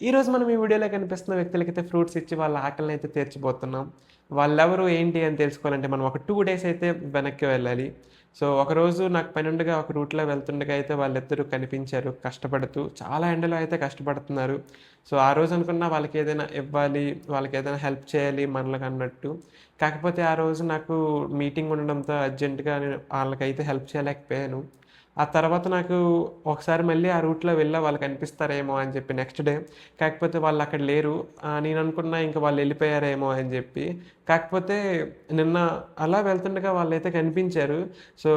ఈరోజు మనం ఈ వీడియోలో కనిపిస్తున్న వ్యక్తులకైతే ఫ్రూట్స్ ఇచ్చి వాళ్ళ ఆకలిని అయితే తీర్చబోతున్నాం. వాళ్ళెవరు ఏంటి అని తెలుసుకోవాలంటే మనం ఒక 2 డేస్ అయితే వెనక్కి వెళ్ళాలి. సో, ఒకరోజు నాకు పనుండగా ఒక రూట్‌లో వెళ్తుండగా అయితే వాళ్ళిద్దరూ కనిపించారు కష్టపడుతూ. చాలా ఎండలో అయితే కష్టపడుతున్నారు. సో, ఆ రోజు అనుకున్నా వాళ్ళకేదైనా ఇవ్వాలి, వాళ్ళకేదైనా హెల్ప్ చేయాలి మనలకన్నట్టు. కాకపోతే ఆ రోజు నాకు మీటింగ్ ఉండడంతో అర్జెంట్‌గా నేను ఆళ్ళకైతే హెల్ప్ చేయలేకపోయాను. ఆ తర్వాత నాకు ఒకసారి మళ్ళీ ఆ రూట్‌లో వెళ్ళా వాళ్ళు కనిపిస్తారేమో అని చెప్పి నెక్స్ట్ డే. కాకపోతే వాళ్ళక్కడ లేరు. నేననుకున్నా ఇంక వాళ్ళెళ్ళిపోయారేమో అని జెప్పి. కాకపోతే నిన్న అలా వెళ్తుండగా వాళ్ళైతే కనిపించారు. సో,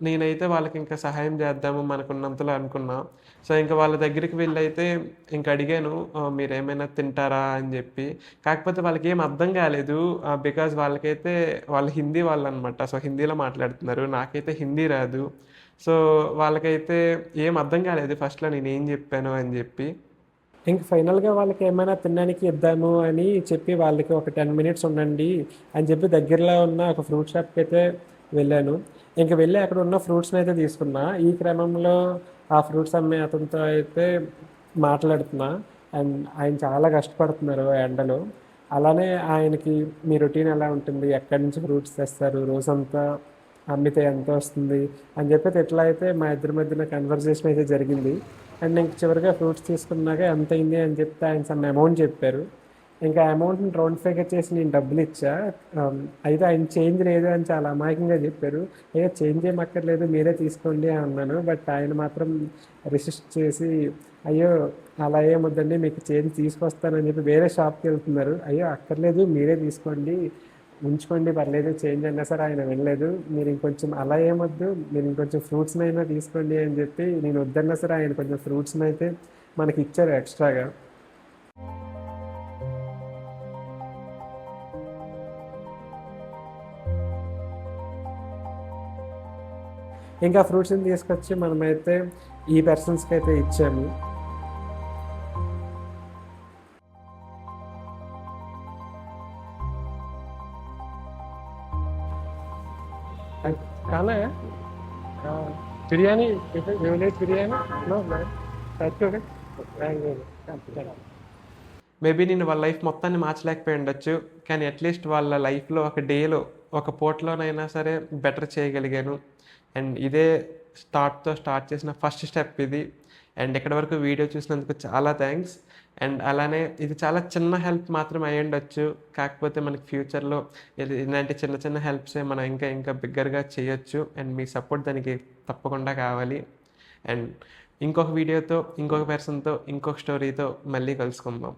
నేనైతే వాళ్ళకింక సహాయం జేద్దాము మనకున్నంతలో అనుకున్నా. సో, ఇంక వాళ్ళ దగ్గరికి వెళ్ళైతే ఇంక అడిగాను మీరేమైనా తింటారా అని జెప్పి. కాకపోతే వాళ్ళకేం అర్థం గాలేదు. బికాజ్ వాళ్ళకైతే వాళ్ళు హిందీ వాళ్ళనమాట. సో, హిందీలో మాట్లాడుతున్నారు. నాకైతే హిందీ రాదు. సో, వాళ్ళకైతే ఏం అర్థం కాలేదు ఫస్ట్‌లో నేనేం జెప్పాను అని జెప్పి. ఇంక ఫైనల్‌గా వాళ్ళకేమైనా తినడానికి ఇద్దాము అని చెప్పి వాళ్ళకి ఒక 10 మినిట్స్ ఉండండి అని చెప్పి దగ్గరలో ఉన్న ఒక ఫ్రూట్ షాప్‌కైతే వెళ్ళాను. ఇంక వెళ్ళి అక్కడ ఉన్న ఫ్రూట్స్‌నైతే తీసుకున్నా. ఈ క్రమంలో ఆ ఫ్రూట్స్ అమ్మే అతనితో అయితే మాట్లాడుతున్నా. అండ్ ఆయన చాలా కష్టపడుతున్నారు ఆ ఎండలో. అలానే ఆయనకి మీ రొటీన్ ఎలా ఉంటుంది? ఎక్కడి నుంచి ఫ్రూట్స్ తెస్తారు? రోజంతా అమ్మితే ఎంతొస్తుంది? అని చెప్పి ఇట్లా అయితే మా ఇద్దరి మధ్యన కన్వర్జేషన్ అయితే జరిగింది. అండ్ ఇంక చివరిగా ఫ్రూట్స్ తీసుకున్నాక ఎంతయింది అని చెప్తే ఆయన సమ్ అమౌంట్ చెప్పారు. ఇంకా ఆ అమౌంట్‌ని రౌండ్ ఫిగర్ చేసి నేను డబ్బులిచ్చా. అయితే ఆయన చేంజ్ లేదు అని చాలా అమాయకంగా చెప్పారు. "అయ్యో! చేంజ్ ఏం అక్కర్లేదు మీరే తీసుకోండి" అన్నాను. బట్ ఆయన మాత్రం రెసిస్ట్ చేసి, "అయ్యో! అలా ఏమొద్దండి మీకు చేంజ్ తీసుకొస్తానని" చెప్పి వేరే షాప్‌కెళ్తున్నారు. "అయ్యో! అక్కర్లేదు మీరే తీసుకోండి. ఉంచుకోండి పర్లేదు చేంజ్" అన్నా సరే ఆయన వినలేదు. "మీరు ఇంకొంచెం అలా ఏమొద్దు మీరు ఇంకొంచెం ఫ్రూట్స్‌నైనా తీసుకోండి" అని చెప్పి నేను వద్దన్నా సరే ఆయన కొంచెం ఫ్రూట్స్‌నైతే మనకిచ్చారు ఎక్స్‌ట్రాగా. ఇంకా ఫ్రూట్స్‌ని తీసుకొచ్చి మనమైతే ఈ పర్సన్స్‌కైతే ఇచ్చాము. खाना है? हाँ, biryani you like biryani? No, no. That's okay. Maybe నేను వాళ్ళ లైఫ్ మొత్తాన్ని మార్చలేకపోయి ఉండొచ్చు. కానీ అట్‌లీస్ట్ వాళ్ళ లైఫ్‌లో ఒక డేలో, ఒక పూటలోనైనా సరే బెటర్ చేయగలిగాను. అండ్ ఇదే స్టార్ట్ చేసిన ఫస్ట్ స్టెప్ ఇది. అండ్ ఇక్కడి వరకు వీడియో చూసినందుకు చాలా థాంక్స్. అండ్ అలానే ఇది చాలా చిన్న హెల్ప్ మాత్రమే అయ్యుండొచ్చు. కాకపోతే మనకి ఫ్యూచర్‌లో ఇలాంటి చిన్న చిన్న హెల్ప్సే మనం ఇంకా ఇంకా బిగ్గర్‌గా చేయొచ్చు. అండ్ మీ సపోర్ట్ దానికి తప్పకుండా కావాలి. అండ్ ఇంకొక వీడియోతో, ఇంకొక పర్సన్‌తో, ఇంకొక స్టోరీతో మళ్ళీ కలుసుకుందాం.